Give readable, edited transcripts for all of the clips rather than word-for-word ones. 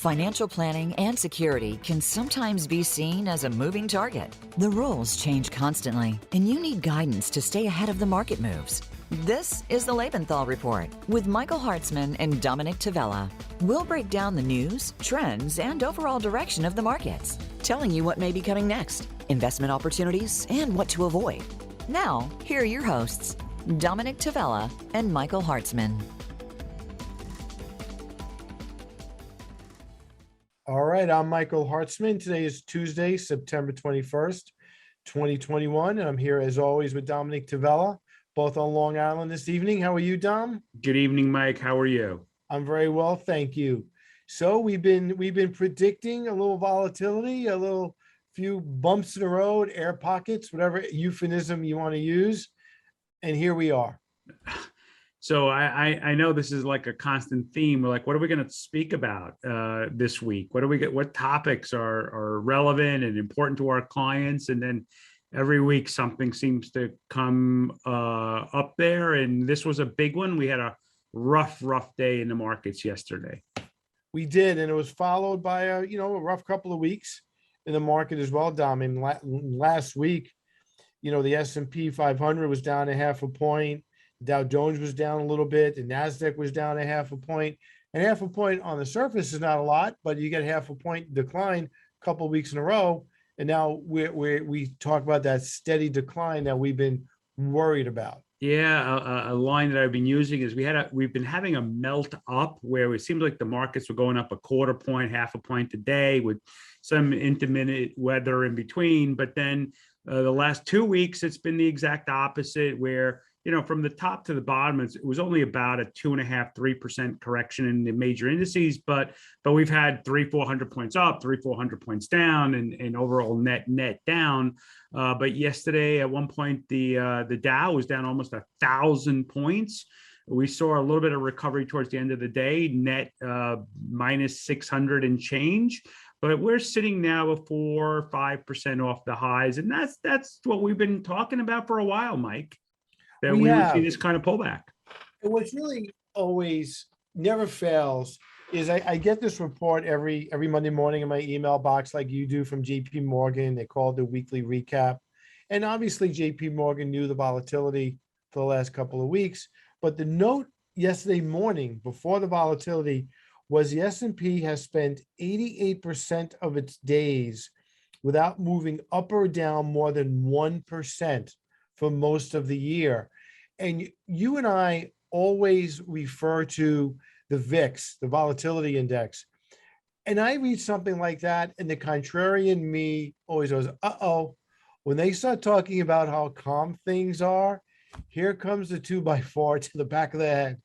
Financial planning and security can sometimes be seen as a moving target. The rules change constantly, and you need guidance to stay ahead of the market moves. This is the Lebenthal Report with Mikhail Hartzman and Dominick Tavella. We'll break down the news, trends, and overall direction of the markets, telling you what may be coming next, investment opportunities, and what to avoid. Now, here are your hosts, Dominick Tavella and Mikhail Hartzman. All right, I'm Mikhail Hartzman. Today is Tuesday, September 21st, 2021, and I'm here as always with Dominick Tavella, both on Long Island this evening. How are you, Dom? Good evening, Mike. How are you? I'm very well, thank you. So we've been predicting a little volatility, a little few bumps in the road, air pockets, whatever euphemism you want to use, and here we are. So I know this is like a constant theme. We're like, what are we going to speak about this week? What topics are relevant and important to our clients? And then every week something seems to come up there. And this was a big one. We had a rough day in the markets yesterday. We did, and it was followed by a rough couple of weeks in the market as well, Dom. And last week, the S&P 500 was down a half a point. Dow Jones was down a little bit. The NASDAQ was down a half a point. And half a point on the surface is not a lot, but you get half a point decline a couple of weeks in a row. And now we talk about that steady decline that we've been worried about. Yeah, a line that I've been using is we've been having a melt up where it seems like the markets were going up a quarter point, half a point a day with some intermittent weather in between. But then the last 2 weeks, it's been the exact opposite where from the top to the bottom, it was only about a 2.5–3% correction in the major indices, but we've had 300–400 points up, 300–400 points down, and overall net down. But yesterday, at one point, the Dow was down almost 1,000 points. We saw a little bit of recovery towards the end of the day, net minus 600 and change. But we're sitting now at 4 or 5% off the highs, and that's what we've been talking about for a while, Mike. That we would see this kind of pullback. And what's really always never fails is I get this report every Monday morning in my email box, like you do, from JP Morgan. They call it the weekly recap. And obviously JP Morgan knew the volatility for the last couple of weeks. But the note yesterday morning before the volatility was the S&P has spent 88% of its days without moving up or down more than 1% for most of the year. And you and I always refer to the VIX, the volatility index. And I read something like that, and the contrarian me always goes, uh-oh. When they start talking about how calm things are, here comes the 2x4 to the back of the head.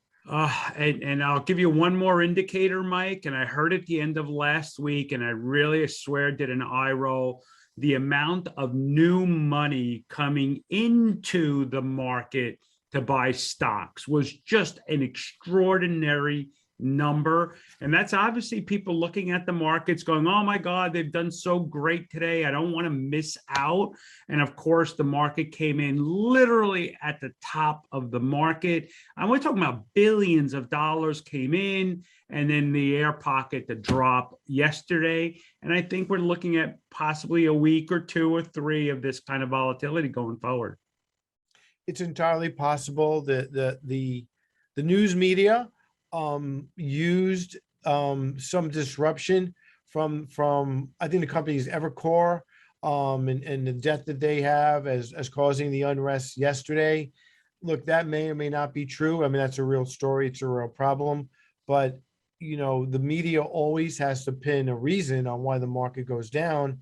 And I'll give you one more indicator, Mike, and I heard at the end of last week, and I swear did an eye roll. The amount of new money coming into the market to buy stocks was just an extraordinary number. And that's obviously people looking at the markets going, oh my God, they've done so great today. I don't want to miss out. And of course, the market came in literally at the top of the market. And we're talking about billions of dollars came in, and then the air pocket, the drop yesterday. And I think we're looking at possibly a week or 2 or 3 of this kind of volatility going forward. It's entirely possible that the news media used some disruption from I think the company's Evercore and the debt that they have as causing the unrest yesterday. Look, that may or may not be true. I mean, that's a real story. It's a real problem. But, the media always has to pin a reason on why the market goes down.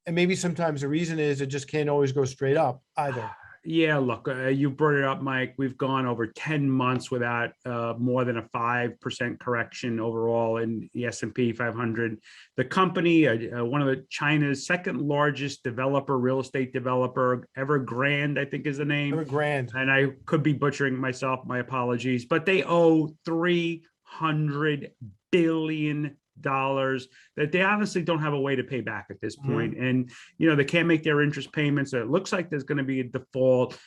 And maybe sometimes the reason is it just can't always go straight up either. Yeah, look, you brought it up, Mike. We've gone over 10 months without more than a 5% correction overall in the S&P 500. The company, one of China's second largest real estate developer, Evergrande, I think is the name. Evergrande. And I could be butchering myself, my apologies, but they owe $300 billion that they honestly don't have a way to pay back at this point. And, they can't make their interest payments. So it looks like there's going to be a default.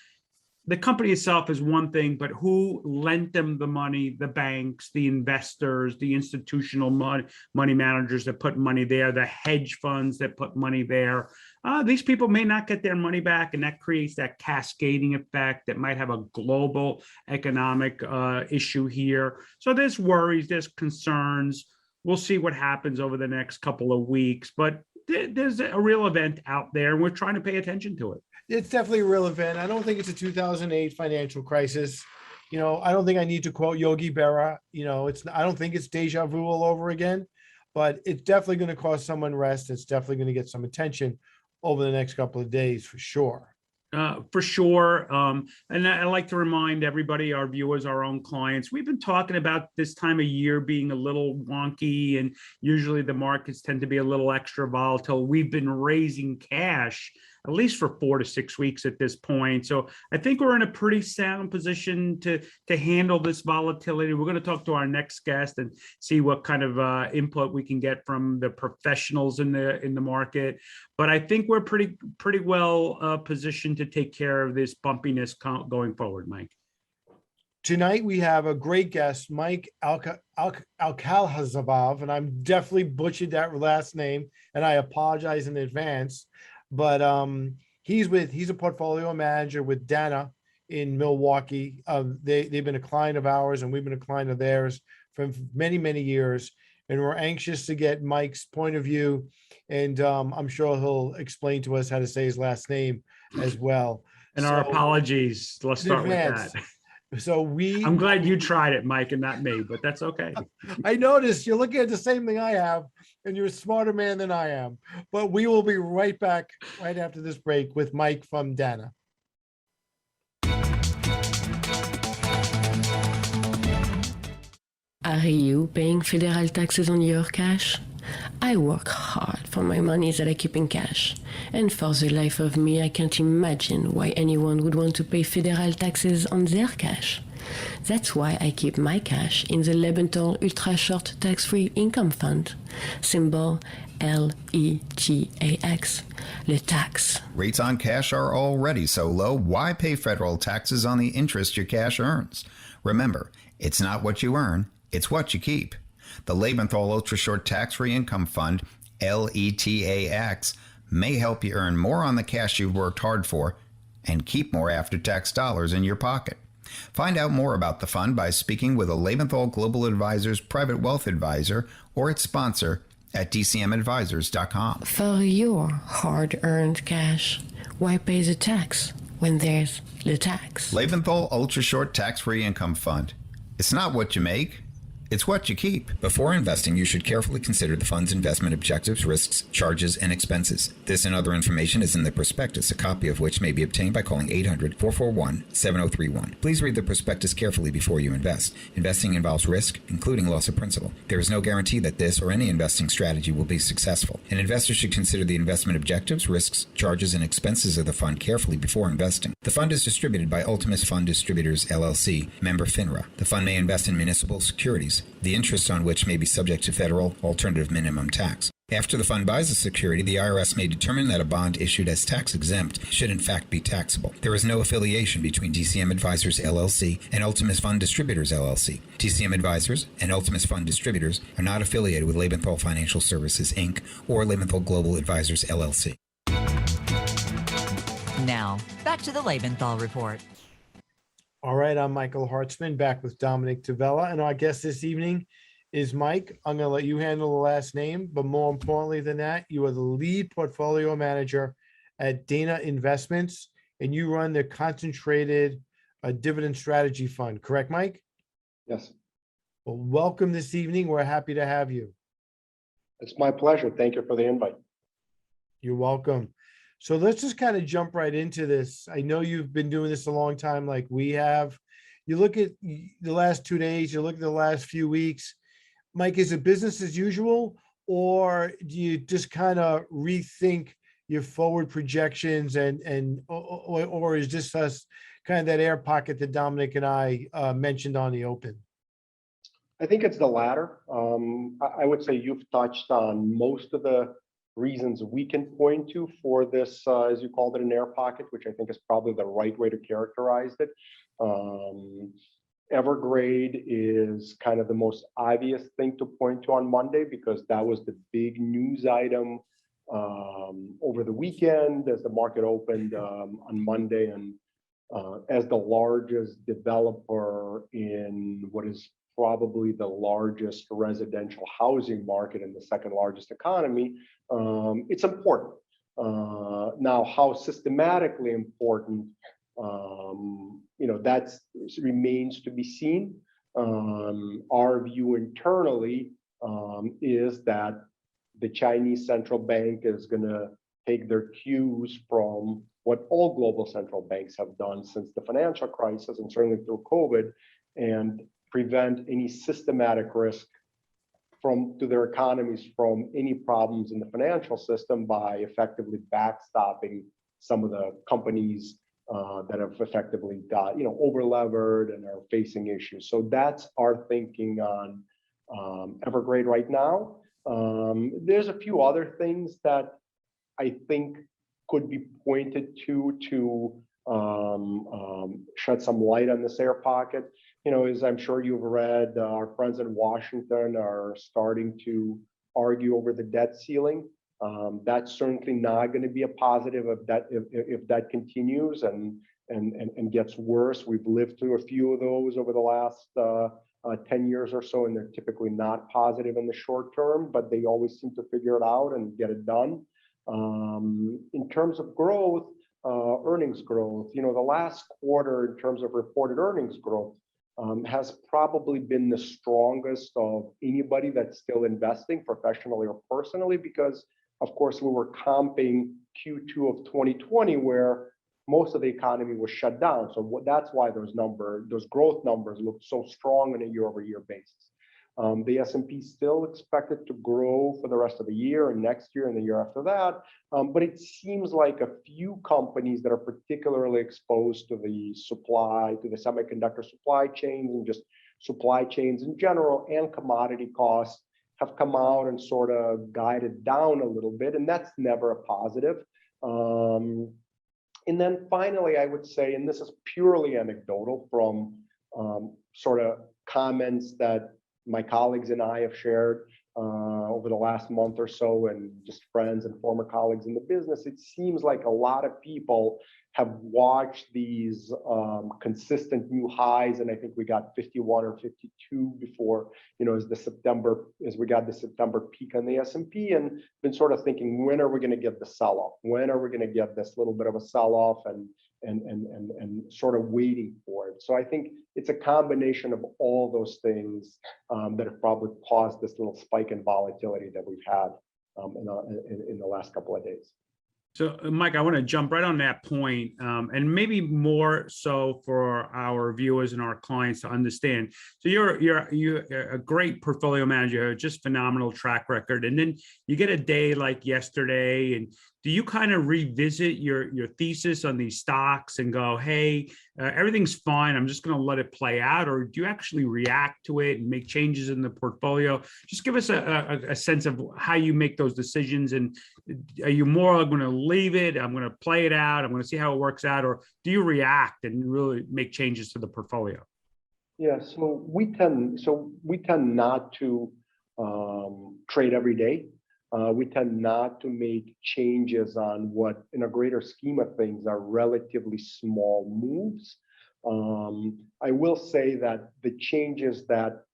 the company itself is one thing, but who lent them the money, the banks, the investors, the institutional money managers that put money there, the hedge funds that put money there. These people may not get their money back, and that creates that cascading effect that might have a global economic issue here. So there's worries, there's concerns. We'll see what happens over the next couple of weeks, but there's a real event out there, and we're trying to pay attention to it. It's definitely a real event. I don't think it's a 2008 financial crisis. I don't think I need to quote Yogi Berra. I don't think it's deja vu all over again, but it's definitely going to cause some unrest. It's definitely going to get some attention over the next couple of days for sure. For sure. And I like to remind everybody, our viewers, our own clients, we've been talking about this time of year being a little wonky, and usually the markets tend to be a little extra volatile. We've been raising cash at least for 4 to 6 weeks at this point. So I think we're in a pretty sound position to handle this volatility. We're going to talk to our next guest and see what kind of input we can get from the professionals in the market. But I think we're pretty well positioned to take care of this bumpiness going forward, Mike. Tonight we have a great guest, Mike Alkhazov, and I'm definitely butchered that last name, and I apologize in advance. But he's a portfolio manager with Dana in Milwaukee. They've been a client of ours, and we've been a client of theirs for many years. And we're anxious to get Mike's point of view, and I'm sure he'll explain to us how to say his last name as well. And our apologies. Let's start with that. So I'm glad you tried it, Mike, and not me, but that's okay. I noticed you're looking at the same thing I have, and you're a smarter man than I am. But we will be right back right after this break with Mike from Dana. Are you paying federal taxes on your cash? I work hard for my money that I keep in cash, and for the life of me, I can't imagine why anyone would want to pay federal taxes on their cash. That's why I keep my cash in the Lebenthal Ultra Short Tax-Free Income Fund, symbol LETAX, le tax. Rates on cash are already so low, why pay federal taxes on the interest your cash earns? Remember, it's not what you earn, it's what you keep. The Lebenthal Ultra Short Tax-Free Income Fund, LETAX, may help you earn more on the cash you've worked hard for and keep more after-tax dollars in your pocket. Find out more about the fund by speaking with a Lebenthal Global Advisors private wealth advisor or its sponsor at dcmadvisors.com. For your hard-earned cash, why pay the tax when there's the tax? Lebenthal Ultra Short Tax-Free Income Fund. It's not what you make, it's what you keep. Before investing, you should carefully consider the fund's investment objectives, risks, charges, and expenses. This and other information is in the prospectus, a copy of which may be obtained by calling 800-441-7031. Please read the prospectus carefully before you invest. Investing involves risk, including loss of principal. There is no guarantee that this or any investing strategy will be successful. An investor should consider the investment objectives, risks, charges, and expenses of the fund carefully before investing. The fund is distributed by Ultimus Fund Distributors, LLC, member FINRA. The fund may invest in municipal securities, the interest on which may be subject to federal alternative minimum tax. After the fund buys a security, the IRS may determine that a bond issued as tax-exempt should in fact be taxable. There is no affiliation between DCM Advisors, LLC and Ultimus Fund Distributors, LLC. DCM Advisors and Ultimus Fund Distributors are not affiliated with Lebenthal Financial Services, Inc. or Lebenthal Global Advisors, LLC. Now, back to the Lebenthal Report. All right, I'm Michael Hartzman, back with Dominick Tavella, and our guest this evening is Mike. I'm going to let you handle the last name, but more importantly than that, you are the lead portfolio manager at Dana Investments, and you run the concentrated dividend strategy fund, correct, Mike? Yes, Well, welcome this evening. We're happy to have you. it's my pleasure. Thank you for the invite. You're welcome. So let's just kind of jump right into this. I know you've been doing this a long time like we have. You look at the last 2 days, you look at the last few weeks. Mike, is it business as usual, or do you just kind of rethink your forward projections or is this us kind of that air pocket that Dominick and I mentioned on the open? I think it's the latter. I would say you've touched on most of the reasons we can point to for this, as you called it, an air pocket, which I think is probably the right way to characterize it. Evergrade is kind of the most obvious thing to point to on Monday because that was the big news item over the weekend as the market opened on Monday, and as the largest developer in what is probably the largest residential housing market in the second largest economy, it's important. Now, how systematically important, that remains to be seen. Our view internally is that the Chinese central bank is going to take their cues from what all global central banks have done since the financial crisis and certainly through COVID, and prevent any systematic risk to their economies from any problems in the financial system by effectively backstopping some of the companies that have effectively got over-levered and are facing issues. So that's our thinking on Evergrade right now. There's a few other things that I think could be pointed to shed some light on this air pocket. As I'm sure you've read, our friends in Washington are starting to argue over the debt ceiling. That's certainly not going to be a positive if that continues and gets worse. We've lived through a few of those over the last 10 years or so, and they're typically not positive in the short term, but they always seem to figure it out and get it done. In terms of growth, earnings growth, the last quarter in terms of reported earnings growth has probably been the strongest of anybody that's still investing professionally or personally, because of course we were comping Q2 of 2020 where most of the economy was shut down. So that's why those growth numbers look so strong on a year-over-year basis. The S&P still expected to grow for the rest of the year and next year and the year after that. But it seems like a few companies that are particularly exposed to the semiconductor supply chains and just supply chains in general and commodity costs have come out and sort of guided down a little bit. And that's never a positive. And then finally, I would say, and this is purely anecdotal from sort of comments that my colleagues and I have shared over the last month or so, and just friends and former colleagues in the business, it seems like a lot of people have watched these consistent new highs, and I think we got 51 or 52 before, as we got the September peak on the S&P, and been sort of thinking, when are we going to get the sell-off? When are we going to get this little bit of a sell-off and sort of waiting for it? So I think it's a combination of all those things that have probably caused this little spike in volatility that we've had in the last couple of days. So, Mike, I want to jump right on that point, and maybe more so for our viewers and our clients to understand. So you're a great portfolio manager, just phenomenal track record, and then you get a day like yesterday, and do you kind of revisit your thesis on these stocks and go, hey, everything's fine, I'm just going to let it play out? Or do you actually react to it and make changes in the portfolio? Just give us a sense of how you make those decisions. And are you more going to leave it, I'm going to play it out, I'm going to see how it works out? Or do you react and really make changes to the portfolio? Yeah, so we tend not to trade every day. We tend not to make changes on what, in a greater scheme of things, are relatively small moves. I will say that the changes that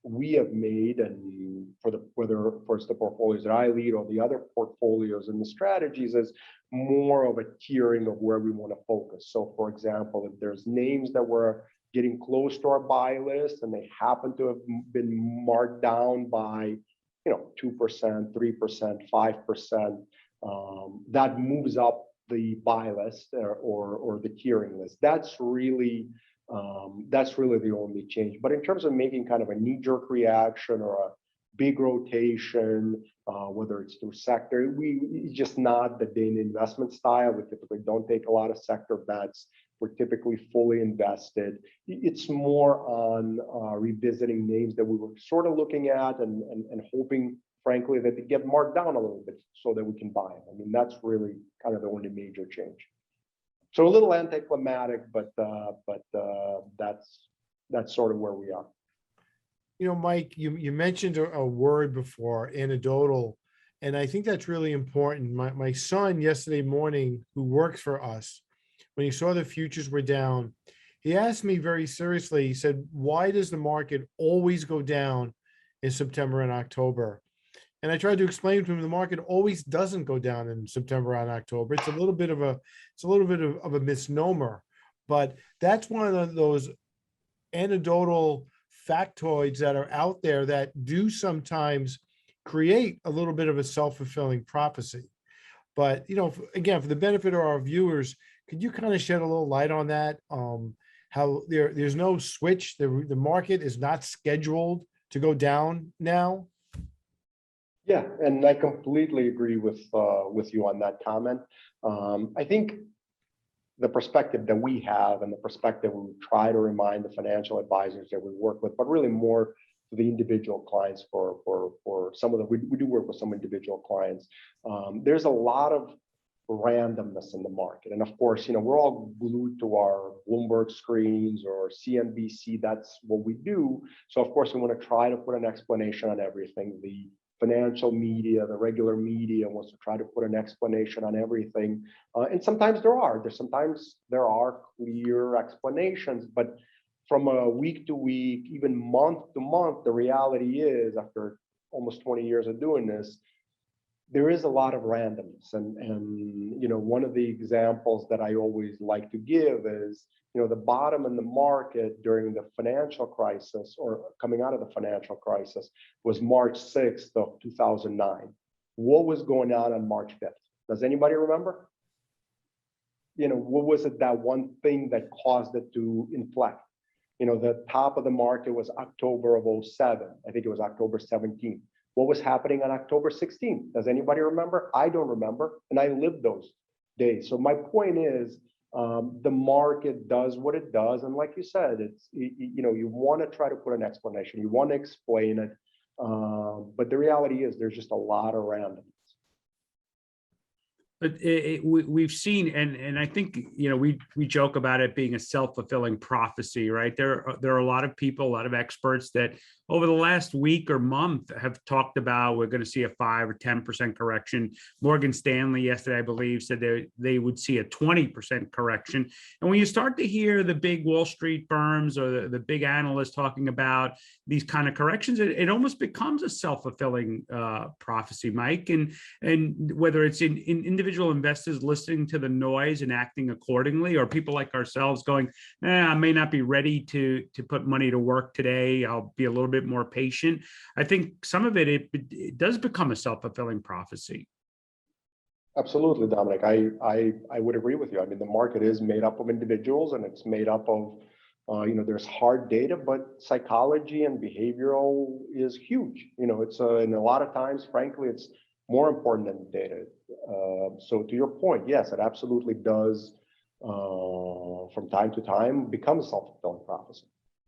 we have made, and whether it's the portfolios that I lead or the other portfolios and the strategies, is more of a tiering of where we want to focus. So, for example, if there's names that were getting close to our buy list and they happen to have been marked down by 2%, 3%, 5%, that moves up the buy list or the tiering list. That's really the only change. But in terms of making kind of a knee-jerk reaction or a big rotation, whether it's through sector, it's just not the Dana investment style. We typically don't take a lot of sector bets. We're typically fully invested. It's more on revisiting names that we were sort of looking at and hoping frankly, that they get marked down a little bit so that we can buy them. I mean, that's really kind of the only major change. So a little anticlimactic, but that's sort of where we are. You know, Mike, you mentioned a word before, anecdotal, and I think that's really important. My son yesterday morning, who works for us, when he saw the futures were down, he asked me very seriously, he said, why does the market always go down in September and October? And I tried to explain to him the market always doesn't go down in September and October. It's a little bit of a misnomer, but that's one of those anecdotal factoids that are out there that do sometimes create a little bit of a self-fulfilling prophecy. But, you know, again, for the benefit of our viewers, could you kind of shed a little light on that? How there's no switch, the market is not scheduled to go down now? Yeah, and I completely agree with you on that comment. I think the perspective that we have and the perspective we try to remind the financial advisors that we work with, but really more to the individual clients for some of the, we do work with some individual clients. There's a lot of randomness in the market. And of course, you know, we're all glued to our Bloomberg screens or CNBC. That's what we do. So of course, we want to try to put an explanation on everything. The financial media, the regular media wants to try to put an explanation on everything. And sometimes there are clear explanations, but from a week to week, even month to month, the reality is, after almost 20 years of doing this, there is a lot of randomness. And you know, one of the examples that I always like to give is, you know, the bottom in the market during the financial crisis, or coming out of the financial crisis, was March 6th of 2009. What was going on March 5th? Does anybody remember? You know, what was it, that one thing that caused it to inflect? You know, the top of the market was October of 07. I think it was October 17th. What was happening on October 16th? Does anybody remember? I don't remember, and I lived those days. So my point is, the market does what it does, and like you said, it's, you know, you want to try to put an explanation, you want to explain it, but the reality is there's just a lot of randomness. But we've seen, and I think, you know, we joke about it being a self-fulfilling prophecy, right? There are a lot of people, a lot of experts that over the last week or month have talked about we're going to see a 5 or 10% correction. Morgan Stanley yesterday, I believe, said they would see a 20% correction. And when you start to hear the big Wall Street firms or the big analysts talking about these kind of corrections, it almost becomes a self-fulfilling prophecy, Mike. And whether it's in individual investors listening to the noise and acting accordingly, or people like ourselves going, I may not be ready to put money to work today, I'll be a little bit more patient. I think some of it does become a self-fulfilling prophecy. Absolutely, Dominic. I would agree with you. I mean, the market is made up of individuals, and it's made up of, you know, there's hard data, but psychology and behavioral is huge. You know, it's and a lot of times, frankly, it's more important than the data. So to your point, yes, it absolutely does, from time to time, become a self-fulfilling prophecy.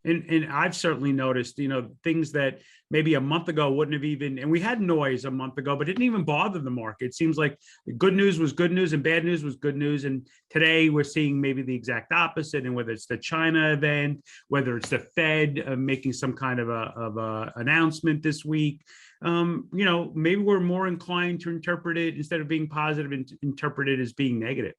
And I've certainly noticed, you know, things that maybe a month ago wouldn't have even, and we had noise a month ago, but it didn't even bother the market. It seems like good news was good news and bad news was good news. And today we're seeing maybe the exact opposite. And whether it's the China event, whether it's the Fed making some kind of a announcement this week, you know, maybe we're more inclined to interpret it, instead of being positive, and interpret it as being negative.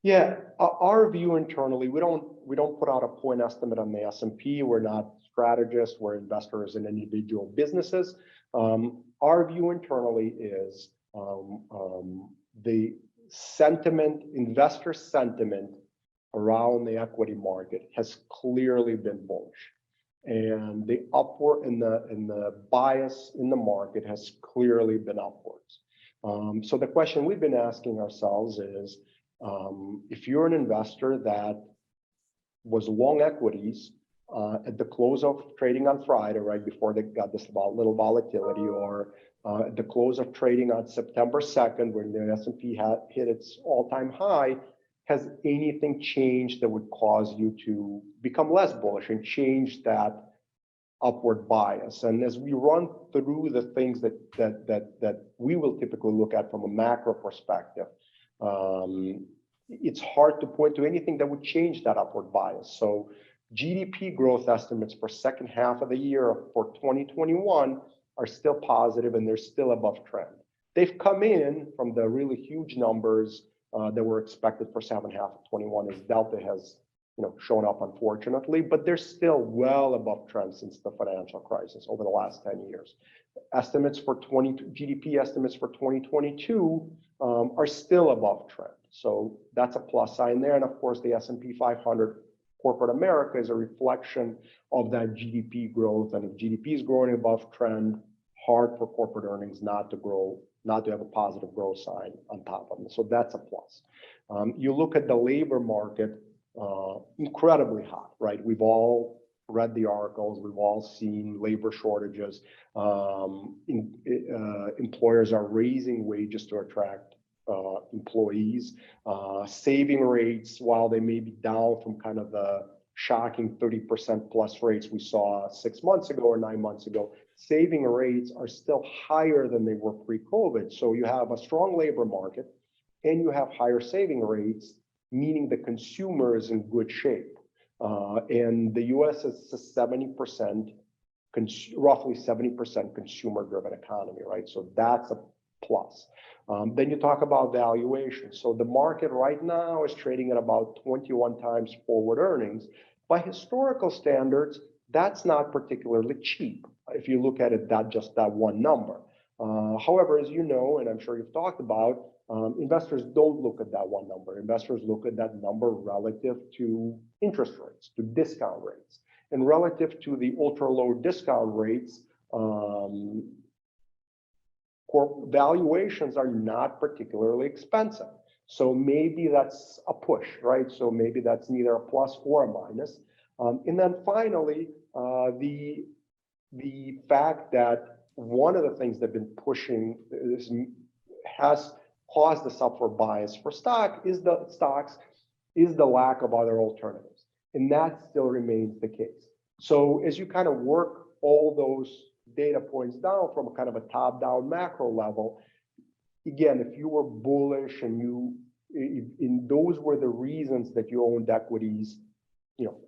Yeah, our view internally, we don't put out a point estimate on the S&P. We're not strategists. We're investors in individual businesses. Our view internally is the sentiment, investor sentiment around the equity market has clearly been bullish, and the upward and the bias in the market has clearly been upwards. So the question we've been asking ourselves is, if you're an investor that was long equities at the close of trading on Friday, right before they got this little volatility, or at the close of trading on September 2nd, when the S&P had hit its all-time high, has anything changed that would cause you to become less bullish and change that upward bias. And as we run through the things that we will typically look at from a macro perspective, it's hard to point to anything that would change that upward bias. So GDP growth estimates for second half of the year for 2021 are still positive and they're still above trend. They've come in from the really huge numbers that were expected for second half of 21 as Delta has shown up, unfortunately, but they're still well above trend since the financial crisis over the last 10 years. Estimates for GDP estimates for 2022 are still above trend. So that's a plus sign there. And of course, the S&P 500 corporate America is a reflection of that GDP growth. And if GDP is growing above trend, hard for corporate earnings not to grow, not to have a positive growth sign on top of them. So that's a plus. You look at the labor market, incredibly hot, right? We've all read the articles. We've all seen labor shortages. Employers are raising wages to attract employees. Saving rates, while they may be down from kind of the shocking 30% plus rates we saw 6 months ago or 9 months ago, saving rates are still higher than they were pre-COVID. So you have a strong labor market and you have higher saving rates, meaning the consumer is in good shape. And the US is a 70%, roughly 70% consumer-driven economy, right? So that's a plus. Then you talk about valuation. So the market right now is trading at about 21 times forward earnings. By historical standards, that's not particularly cheap if you look at it just that one number. However, as you know, and I'm sure you've talked about, investors don't look at that one number. Investors look at that number relative to interest rates, to discount rates. And relative to the ultra low discount rates, valuations are not particularly expensive. So maybe that's a push, right? So maybe that's neither a plus or a minus. And then finally, the fact that one of the things that have been pushing this has caused this upward bias for stocks is the lack of other alternatives. And that still remains the case. So as you kind of work all those data points down from a kind of a top-down macro level, again, if you were bullish and those were the reasons that you owned equities,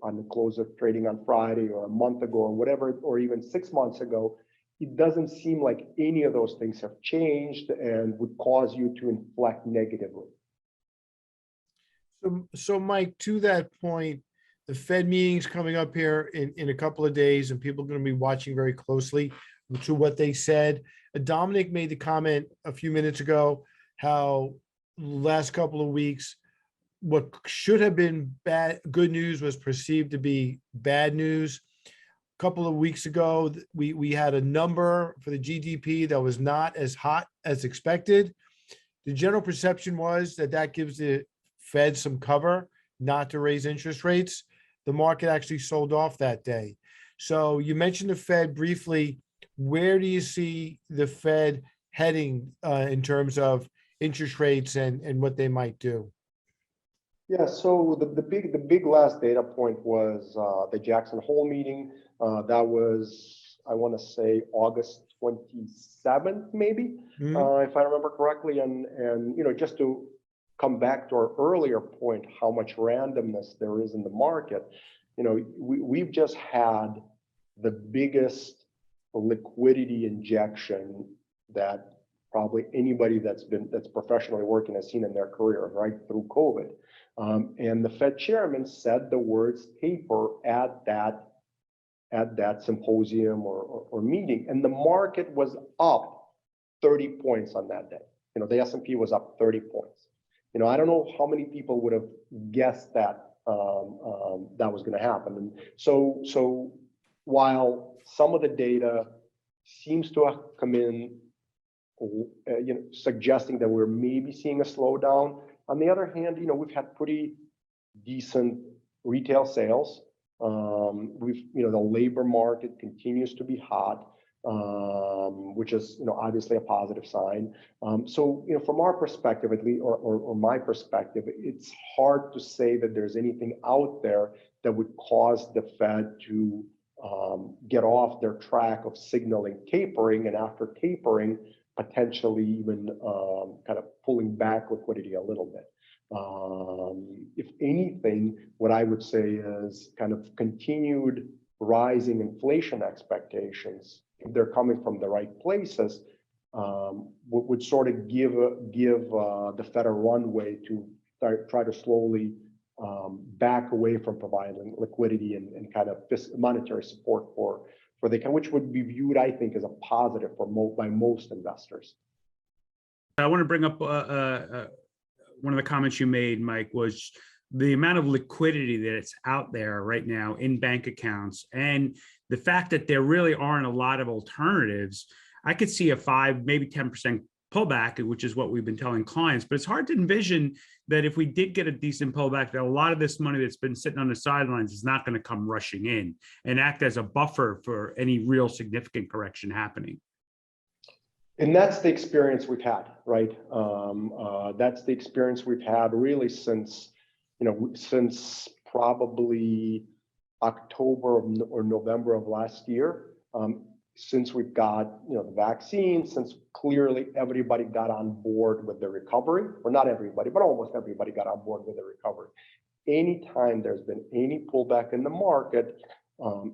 on the close of trading on Friday or a month ago or whatever, or even 6 months ago, it doesn't seem like any of those things have changed and would cause you to inflect negatively. So Mike, to that point, the Fed meeting's coming up here in a couple of days, and people are going to be watching very closely to what they said. Dominick made the comment a few minutes ago how last couple of weeks, what should have been good news was perceived to be bad news. A couple of weeks ago, we had a number for the GDP that was not as hot as expected. The general perception was that gives the Fed some cover not to raise interest rates. The market actually sold off that day. So you mentioned the Fed briefly. Where do you see the Fed heading in terms of interest rates and what they might do? Yeah, so the big last data point was the Jackson Hole meeting. That was, I want to say, August 27th, maybe, if I remember correctly. And just to come back to our earlier point, how much randomness there is in the market. We've just had the biggest liquidity injection that probably anybody that's professionally working has seen in their career, right, through COVID. And the Fed chairman said the words taper at that symposium or meeting, and the market was up 30 points on that day. The S&P was up 30 points. I don't know how many people would have guessed that that was going to happen. And so while some of the data seems to have come in, suggesting that we're maybe seeing a slowdown, on the other hand, we've had pretty decent retail sales. The labor market continues to be hot, which is, obviously a positive sign. So, from our perspective, at least, or my perspective, it's hard to say that there's anything out there that would cause the Fed to get off their track of signaling tapering, and after tapering, potentially even kind of pulling back liquidity a little bit. If anything, what I would say is kind of continued rising inflation expectations, if they're coming from the right places, would sort of give the Fed a runway to try to slowly back away from providing liquidity and kind of monetary support for the account, which would be viewed, I think, as a positive by most investors. I want to bring up one of the comments you made, Mike, was the amount of liquidity that's out there right now in bank accounts, and the fact that there really aren't a lot of alternatives. I could see a 5, maybe 10% pullback, which is what we've been telling clients, but it's hard to envision that if we did get a decent pullback, that a lot of this money that's been sitting on the sidelines is not going to come rushing in and act as a buffer for any real significant correction happening. And that's the experience we've had, right? That's the experience we've had really since probably October or November of last year. Since we've got the vaccine, since clearly everybody got on board with the recovery, or not everybody, but almost everybody got on board with the recovery. Anytime there's been any pullback in the market,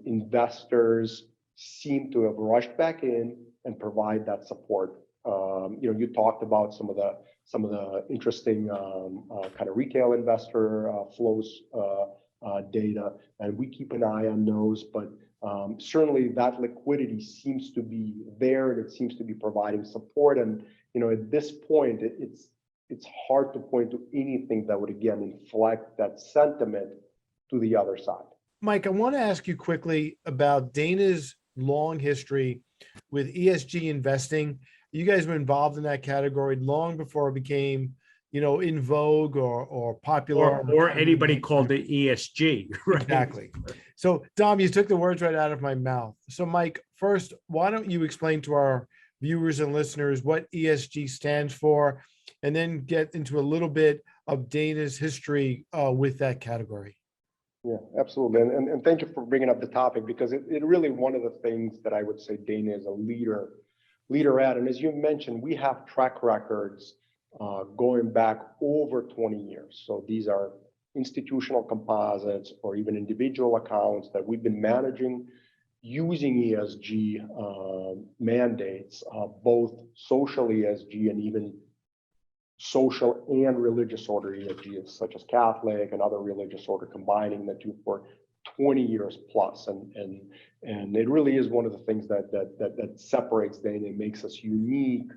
investors seem to have rushed back in and provide that support. You talked about some of the interesting kind of retail investor flows data, and we keep an eye on those, but certainly that liquidity seems to be there, and it seems to be providing support. And at this point, it's hard to point to anything that would again inflect that sentiment to the other side. Mike, I want to ask you quickly about Dana's long history with ESG investing. You guys were involved in that category long before it became in vogue or popular, or anybody called it ESG. Right? Exactly. So Dom, you took the words right out of my mouth. So Mike, first, why don't you explain to our viewers and listeners what ESG stands for, and then get into a little bit of Dana's history with that category. Yeah, absolutely. And thank you for bringing up the topic, because it really one of the things that I would say Dana is a leader at. And as you mentioned, we have track records going back over 20 years. So these are institutional composites or even individual accounts that we've been managing using ESG mandates, both social ESG and even social and religious order ESG, such as Catholic and other religious order, combining the two for 20 years plus. And it really is one of the things that separates Dana and makes us unique,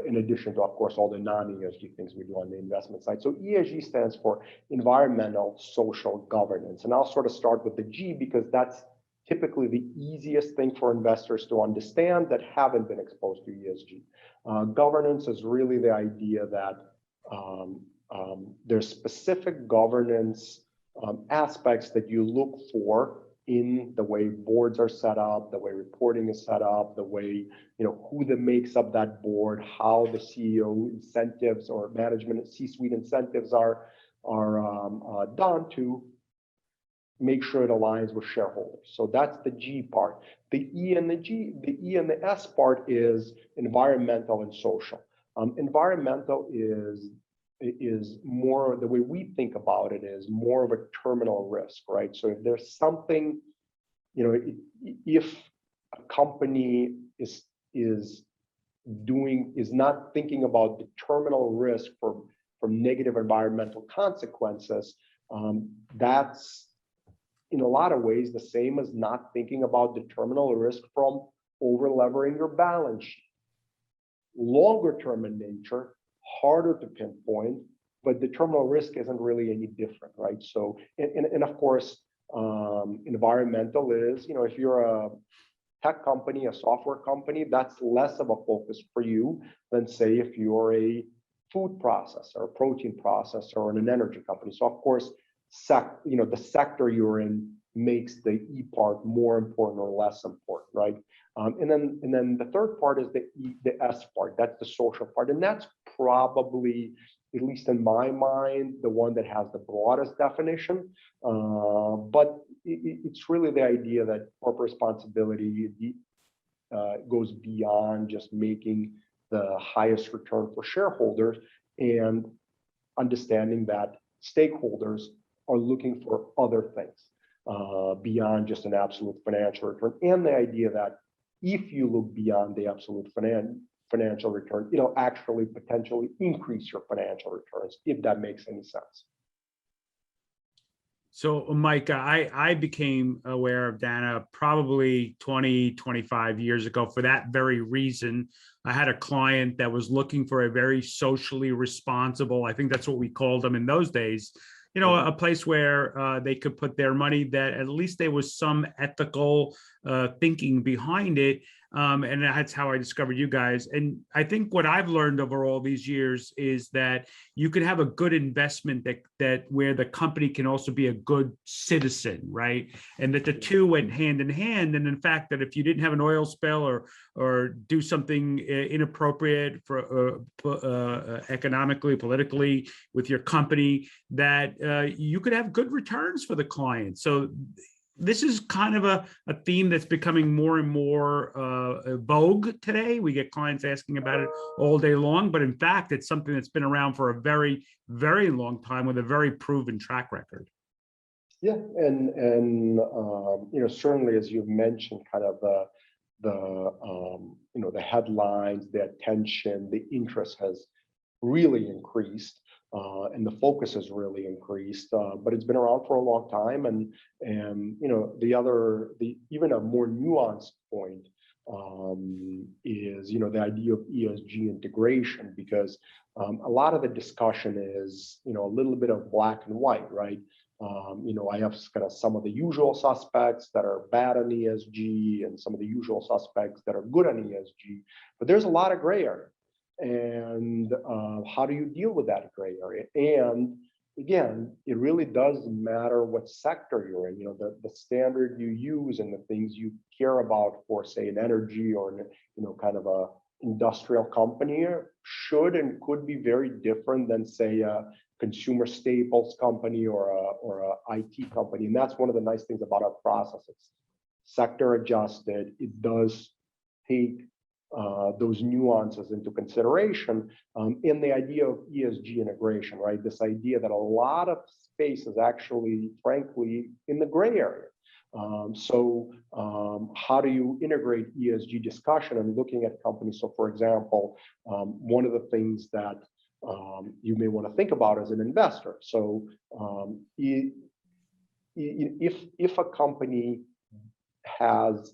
in addition to, of course, all the non-ESG things we do on the investment side. So ESG stands for environmental social governance. And I'll sort of start with the G, because that's typically the easiest thing for investors to understand that haven't been exposed to ESG. Governance is really the idea that there's specific governance aspects that you look for in the way boards are set up, the way reporting is set up, the way, who makes up that board, how the CEO incentives or management C-suite incentives are done to make sure it aligns with shareholders. So that's the G part. The E and the S part is environmental and social. Environmental is more, the way we think about it is more of a terminal risk, right? So if there's something, if a company is not thinking about the terminal risk from negative environmental consequences, that's in a lot of ways the same as not thinking about the terminal risk from over-levering your balance sheet. Longer term in nature, harder to pinpoint, but the terminal risk isn't really any different, right? So, and of course, environmental is, if you're a tech company, a software company, that's less of a focus for you than, say, if you're a food processor, a protein processor, or an energy company. So of course, the sector you're in makes the E part more important or less important, right? And then the third part is the S part. That's the social part, and that's probably at least in my mind, the one that has the broadest definition. But it's really the idea that corporate responsibility goes beyond just making the highest return for shareholders and understanding that stakeholders are looking for other things beyond just an absolute financial return. And the idea that if you look beyond the absolute financial return, it'll actually potentially increase your financial returns, if that makes any sense. So, Mike, I became aware of Dana probably 20, 25 years ago for that very reason. I had a client that was looking for a very socially responsible, I think that's what we called them in those days, a place where they could put their money, that at least there was some ethical thinking behind it. And that's how I discovered you guys. And I think what I've learned over all these years is that you can have a good investment that where the company can also be a good citizen, right? And that the two went hand in hand. And in fact, that if you didn't have an oil spill or do something inappropriate for economically, politically with your company, that you could have good returns for the client. So this is kind of a theme that's becoming more and more vogue today. We get clients asking about it all day long, but in fact, it's something that's been around for a very, very long time with a very proven track record. Yeah, and certainly, as you've mentioned, kind of the headlines, the attention, the interest has really increased. And the focus has really increased, but it's been around for a long time. And even a more nuanced point is the idea of ESG integration, because a lot of the discussion is a little bit of black and white, right? I have kind of some of the usual suspects that are bad on ESG and some of the usual suspects that are good on ESG, but there's a lot of gray area. And how do you deal with that gray area? And again, it really does matter what sector you're in. The standard you use and the things you care about for, say, an energy or kind of a industrial company should and could be very different than, say, a consumer staples company or a IT company. And that's one of the nice things about our process. It's sector adjusted. It does take those nuances into consideration in the idea of ESG integration, right? This idea that a lot of space is actually, frankly, in the gray area. So how do you integrate ESG discussion and looking at companies? So for example, one of the things that you may want to think about as an investor. So if a company has,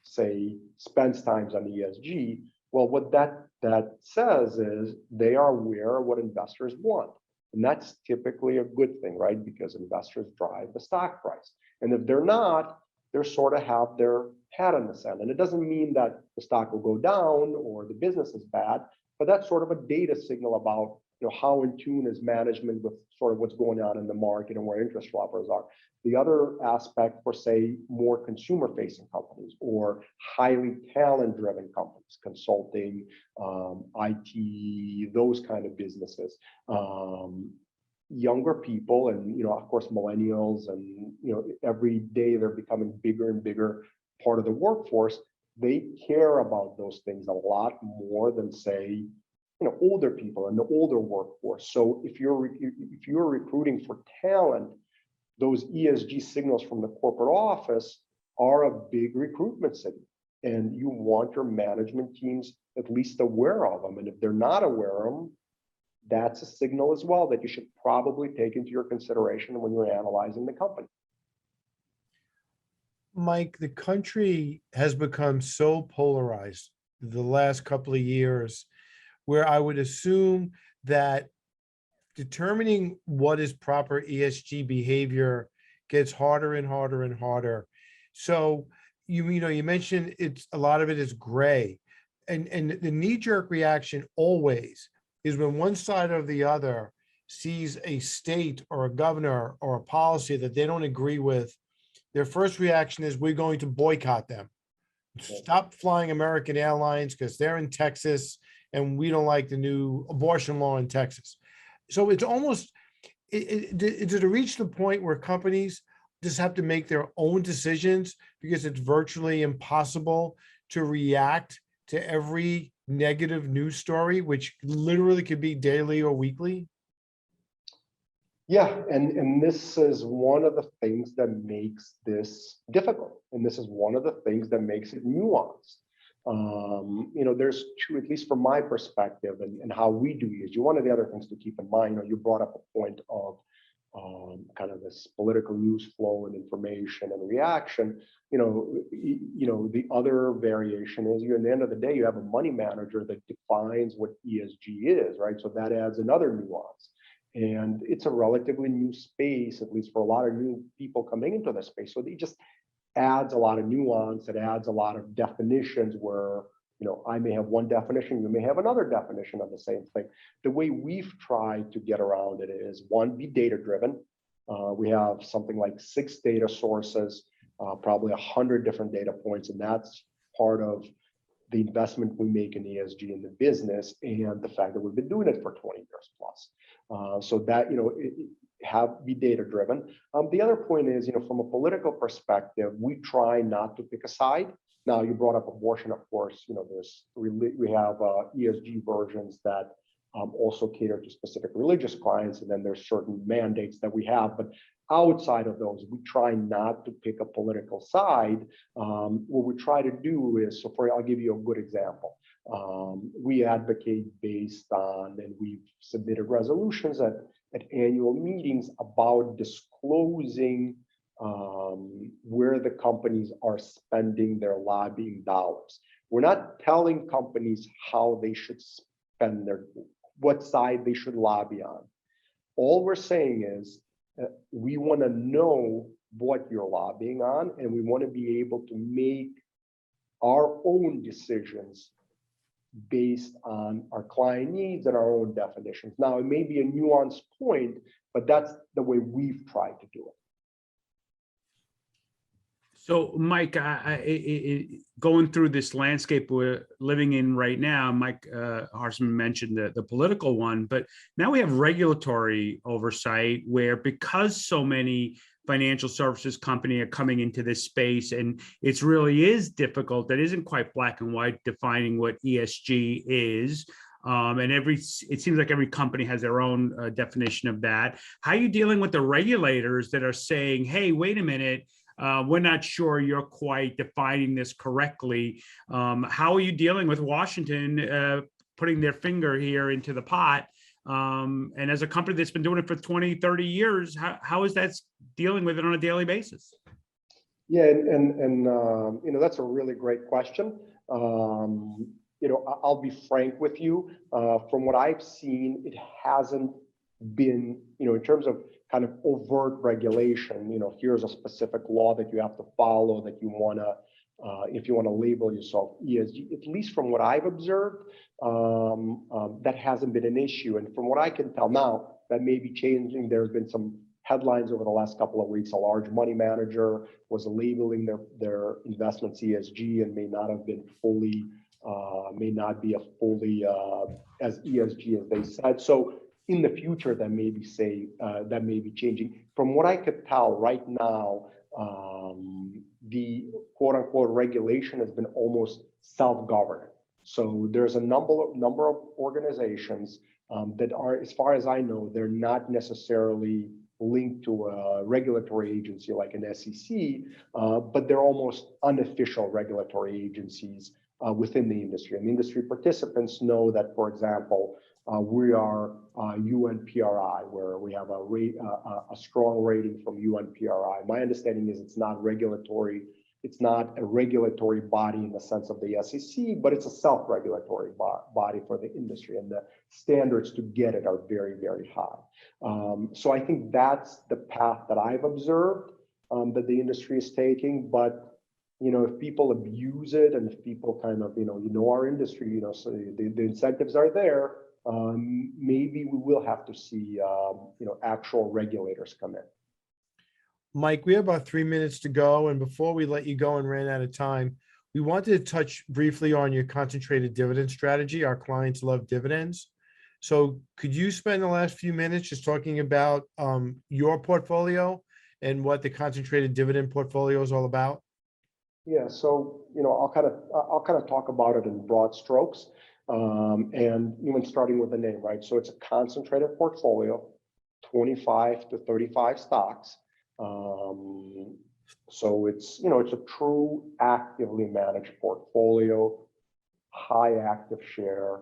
say, spends times on ESG, well, what that says is they are aware of what investors want. And that's typically a good thing, right? Because investors drive the stock price. And if they're not, they sort of have their head in the sand. And it doesn't mean that the stock will go down or the business is bad, but that's sort of a data signal about how in tune is management with sort of what's going on in the market and where interest levels are. The other aspect for, say, more consumer-facing companies or highly talent-driven companies, consulting, IT, those kind of businesses, younger people, and of course millennials, and every day they're becoming bigger and bigger part of the workforce. They care about those things a lot more than, say, older people in the older workforce. So if you're recruiting for talent, those ESG signals from the corporate office are a big recruitment signal, and you want your management teams at least aware of them. And if they're not aware of them, that's a signal as well that you should probably take into your consideration when you're analyzing the company. Mike, the country has become so polarized the last couple of years, where I would assume that determining what is proper ESG behavior gets harder and harder and harder. So you mentioned it's a lot of it is gray, and the knee-jerk reaction always is when one side or the other sees a state or a governor or a policy that they don't agree with, their first reaction is, we're going to boycott them. Stop flying American Airlines because they're in Texas and we don't like the new abortion law in Texas. So it's almost, did it reach the point where companies just have to make their own decisions because it's virtually impossible to react to every negative news story, which literally could be daily or weekly? Yeah, and this is one of the things that makes this difficult, and this is one of the things that makes it nuanced. There's two, at least from my perspective, and how we do ESG. One of the other things to keep in mind, you brought up a point of kind of this political news flow and information and reaction. The other variation is at the end of the day, you have a money manager that defines what ESG is, right? So that adds another nuance. And it's a relatively new space, at least for a lot of new people coming into the space. So it just adds a lot of nuance. It adds a lot of definitions where, I may have one definition, you may have another definition of the same thing. The way we've tried to get around it is, one, be data driven. We have something like 6 data sources, probably 100 different data points, and that's part of the investment we make in ESG in the business, and the fact that we've been doing it for 20 years plus. So that, be data driven. The other point is, from a political perspective, we try not to pick a side. Now, you brought up abortion, of course, we have ESG versions that also cater to specific religious clients, and then there's certain mandates that we have. But outside of those, we try not to pick a political side. What we try to do is, I'll give you a good example. We advocate based on, and we've submitted resolutions at annual meetings about disclosing where the companies are spending their lobbying dollars. We're not telling companies how they should spend what side they should lobby on. All we're saying is we want to know what you're lobbying on, and we want to be able to make our own decisions based on our client needs and our own definitions. Now, it may be a nuanced point, but that's the way we've tried to do it. So, Mike, going through this landscape we're living in right now, Mike Hartzman mentioned the political one, but now we have regulatory oversight where, because so many financial services companies are coming into this space, and it really is difficult. That isn't quite black and white defining what ESG is. And it seems like every company has their own definition of that. How are you dealing with the regulators that are saying, hey, wait a minute, we're not sure you're quite defining this correctly? How are you dealing with Washington putting their finger here into the pot? And as a company that's been doing it for 20, 30 years, how is that dealing with it on a daily basis? Yeah, and that's a really great question. I'll be frank with you. From what I've seen, it hasn't been, in terms of kind of overt regulation, here's a specific law that you have to follow, that you want to, if you want to label yourself ESG, at least from what I've observed, that hasn't been an issue. And from what I can tell now, that may be changing. There's been some headlines over the last couple of weeks. A large money manager was labeling their investments ESG and may not be a fully as ESG as they said. So in the future, that may be changing. From what I could tell right now, the quote unquote regulation has been almost self-governing. So there's a number of organizations that are, as far as I know, they're not necessarily linked to a regulatory agency like an SEC, but they're almost unofficial regulatory agencies within the industry. And industry participants know that, for example, we are UNPRI, where we have a strong rating from UNPRI. My understanding is it's not regulatory. It's not a regulatory body in the sense of the SEC, but it's a self-regulatory body for the industry, and the standards to get it are very, very high. So I think that's the path that I've observed that the industry is taking. But if people abuse it, and if people kind of, our industry, so the incentives are there, maybe we will have to see, actual regulators come in. Mike, we have about 3 minutes to go. And before we let you go and ran out of time, we wanted to touch briefly on your concentrated dividend strategy. Our clients love dividends. So could you spend the last few minutes just talking about your portfolio and what the concentrated dividend portfolio is all about? Yeah, so I'll kind of talk about it in broad strokes, and even starting with the name, right? So it's a concentrated portfolio, 25 to 35 stocks. So it's a true actively managed portfolio, high active share.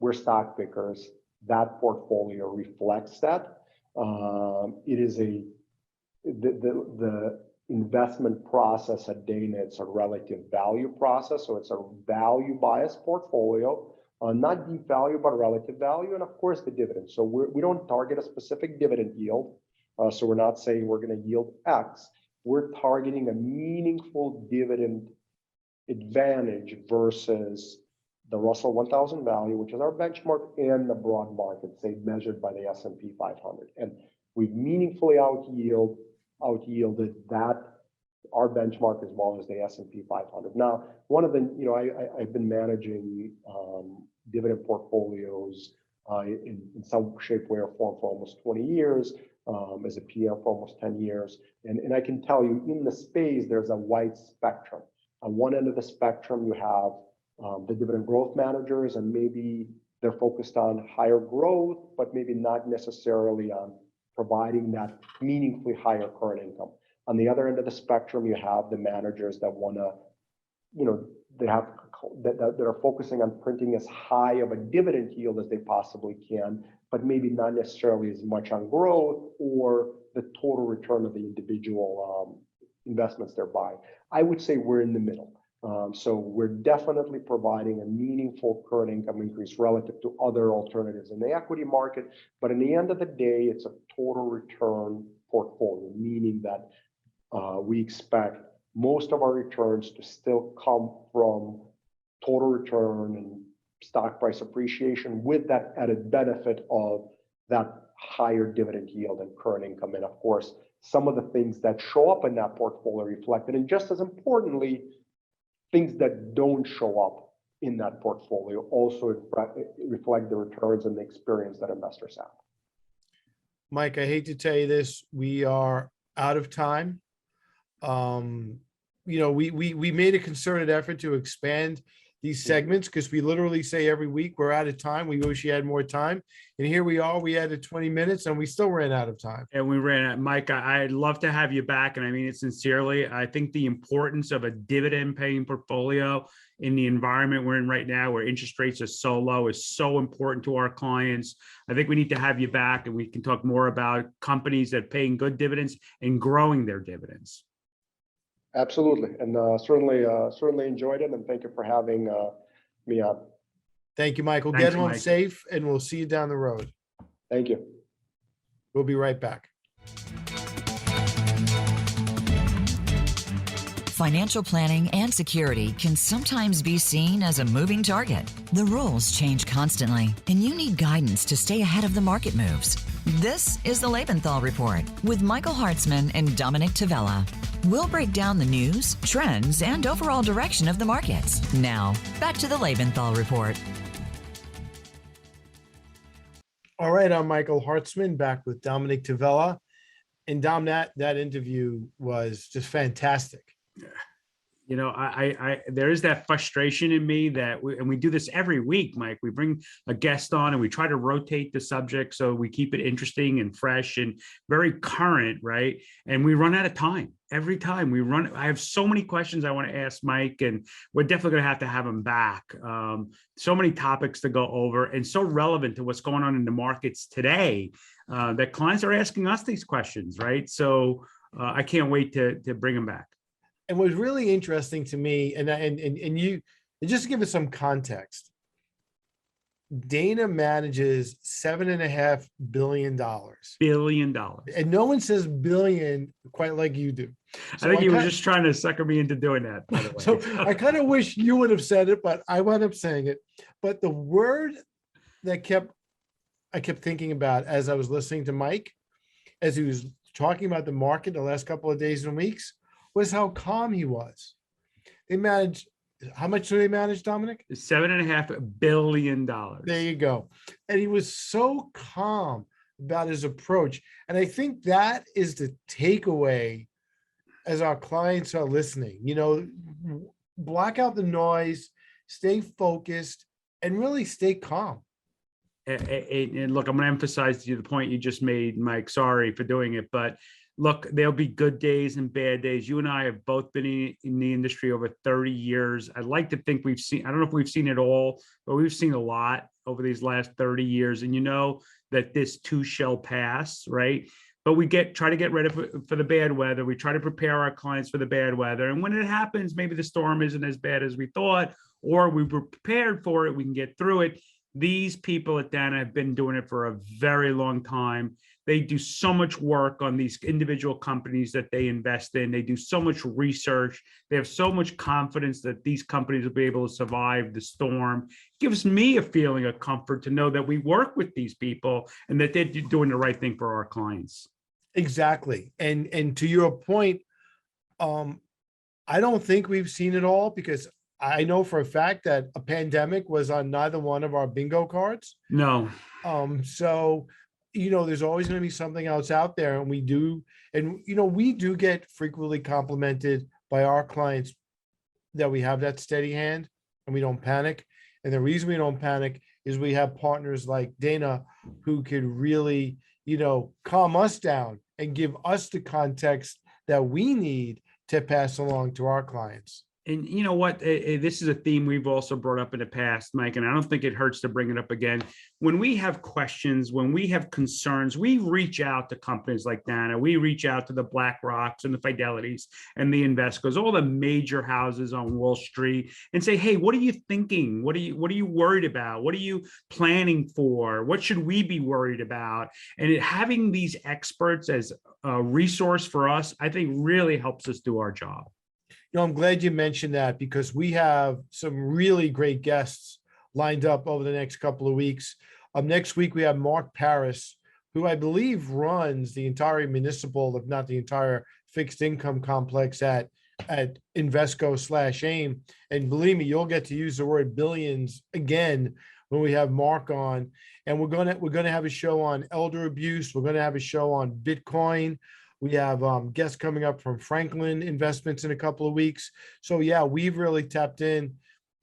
We're stock pickers. That portfolio reflects that. It is the investment process at Dana, it's a relative value process. So it's a value biased portfolio, not deep value, but relative value. And of course, the dividend. So we don't target a specific dividend yield. So we're not saying we're going to yield X. We're targeting a meaningful dividend advantage versus the Russell 1000 value, which is our benchmark, and the broad market, say measured by the S&P 500. And we've meaningfully outyielded that, our benchmark, as well as the S&P 500. Now, one of the, I've been managing dividend portfolios in some shape, way, or form for almost 20 years, as a PM for almost 10 years. And I can tell you, in the space, there's a wide spectrum. On one end of the spectrum, you have the dividend growth managers, and maybe they're focused on higher growth, but maybe not necessarily on providing that meaningfully higher current income. On the other end of the spectrum, you have the managers that want to, that are focusing on printing as high of a dividend yield as they possibly can, but maybe not necessarily as much on growth or the total return of the individual investments they're buying. I would say we're in the middle. So we're definitely providing a meaningful current income increase relative to other alternatives in the equity market. But in the end of the day, it's a total return portfolio, meaning that we expect most of our returns to still come from total return and stock price appreciation, with that added benefit of that higher dividend yield and current income. And of course, some of the things that show up in that portfolio reflected, and just as importantly, things that don't show up in that portfolio also reflect the returns and the experience that investors have. Mike, I hate to tell you this, we are out of time. We made a concerted effort to expand these segments because we literally say every week we're out of time. We wish you had more time. And here we are, we added 20 minutes and we still ran out of time. And we ran out. Mike, I'd love to have you back. And I mean it sincerely. I think the importance of a dividend paying portfolio in the environment we're in right now, where interest rates are so low, is so important to our clients. I think we need to have you back and we can talk more about companies that are paying good dividends and growing their dividends. Absolutely. And certainly enjoyed it. And thank you for having me on. Thank you, Michael. Thanks, Get home Mike. safe, and we'll see you down the road. Thank you. We'll be right back. Financial planning and security can sometimes be seen as a moving target. The rules change constantly, and you need guidance to stay ahead of the market moves. This is the Lebenthal Report with Michael Hartzman and Dominick Tavella. We'll break down the news, trends, and overall direction of the markets. Now, back to the Lebenthal Report. All right, I'm Michael Hartzman, back with Dominick Tavella. And Dom, that interview was just fantastic. You know, there is that frustration in me that we do this every week, Mike. We bring a guest on and we try to rotate the subject so we keep it interesting and fresh and very current, right? And we run out of time every time we run. I have so many questions I want to ask Mike, and we're definitely going to have him back. So many topics to go over, and so relevant to what's going on in the markets today that clients are asking us these questions, right? So I can't wait to bring him back. And what's really interesting to me, and you, and just to give us some context, Dana manages $7.5 billion. Billion. And no one says billion quite like you do. So I think he was just trying to sucker me into doing that, by the way. So I kind of wish you would have said it, but I wound up saying it. But the word that I kept thinking about as I was listening to Mike, as he was talking about the market the last couple of days and weeks, was how calm he was. They manage how much do they manage, Dominic? $7.5 billion. There you go. And he was so calm about his approach. And I think that is the takeaway as our clients are listening. Block out the noise, stay focused, and really stay calm. And look, I'm going to emphasize to you the point you just made, Mike. Sorry for doing it, but look, there'll be good days and bad days. You and I have both been in the industry over 30 years. I'd like to think we've seen, I don't know if we've seen it all, but we've seen a lot over these last 30 years. And that this too shall pass, right? But we try to get ready for the bad weather. We try to prepare our clients for the bad weather. And when it happens, maybe the storm isn't as bad as we thought, or we were prepared for it, we can get through it. These people at Dana have been doing it for a very long time. They do so much work on these individual companies that they invest in. They do so much research. They have so much confidence that these companies will be able to survive the storm. It gives me a feeling of comfort to know that we work with these people and that they're doing the right thing for our clients. Exactly. And to your point, I don't think we've seen it all, because I know for a fact that a pandemic was on neither one of our bingo cards. No. So, there's always going to be something else out there. And we do get frequently complimented by our clients that we have that steady hand and we don't panic. And the reason we don't panic is we have partners like Dana who could really, calm us down and give us the context that we need to pass along to our clients. And you know what? This is a theme we've also brought up in the past, Mike, and I don't think it hurts to bring it up again. When we have questions, when we have concerns, we reach out to companies like Dana. We reach out to the BlackRocks and the Fidelities and the Invescos, all the major houses on Wall Street, and say, hey, what are you thinking? What are you worried about? What are you planning for? What should we be worried about? And having these experts as a resource for us, I think really helps us do our job. I'm glad you mentioned that, because we have some really great guests lined up over the next couple of weeks. Next week, we have Mark Paris, who I believe runs the entire municipal, if not the entire fixed income complex at Invesco/AIM. And believe me, you'll get to use the word billions again when we have Mark on. And we're gonna have a show on elder abuse. We're gonna have a show on Bitcoin. We have guests coming up from Franklin Investments in a couple of weeks. So yeah, we've really tapped in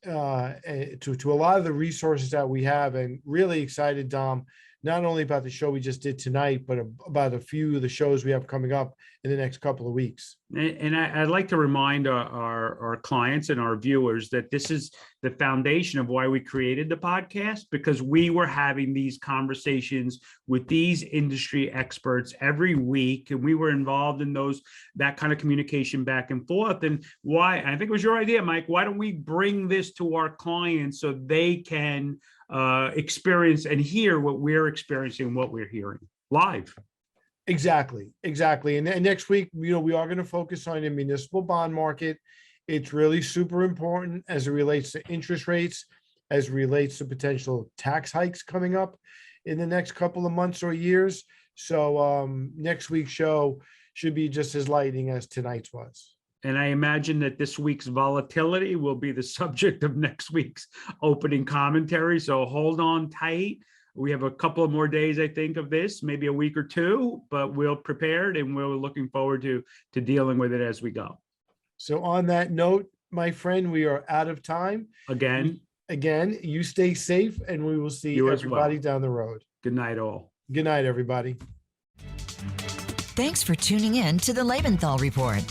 to a lot of the resources that we have, and really excited, Dom, not only about the show we just did tonight, but about a few of the shows we have coming up in the next couple of weeks. And I'd like to remind our clients and our viewers that this is the foundation of why we created the podcast, because we were having these conversations with these industry experts every week, and we were involved in that kind of communication back and forth. And I think it was your idea, Mike, why don't we bring this to our clients so they can experience and hear what we're experiencing, what we're hearing live. Exactly. And next week, we are going to focus on the municipal bond market. It's really super important as it relates to interest rates, as it relates to potential tax hikes coming up in the next couple of months or years. So next week's show should be just as lightning as tonight's was. And I imagine that this week's volatility will be the subject of next week's opening commentary. So hold on tight. We have a couple of more days, I think, of this, maybe a week or two, but we're prepared and we're looking forward to dealing with it as we go. So on that note, my friend, we are out of time. Again, you stay safe, and we will see everybody down the road. Good night, all. Good night, everybody. Thanks for tuning in to the Lebenthal Report.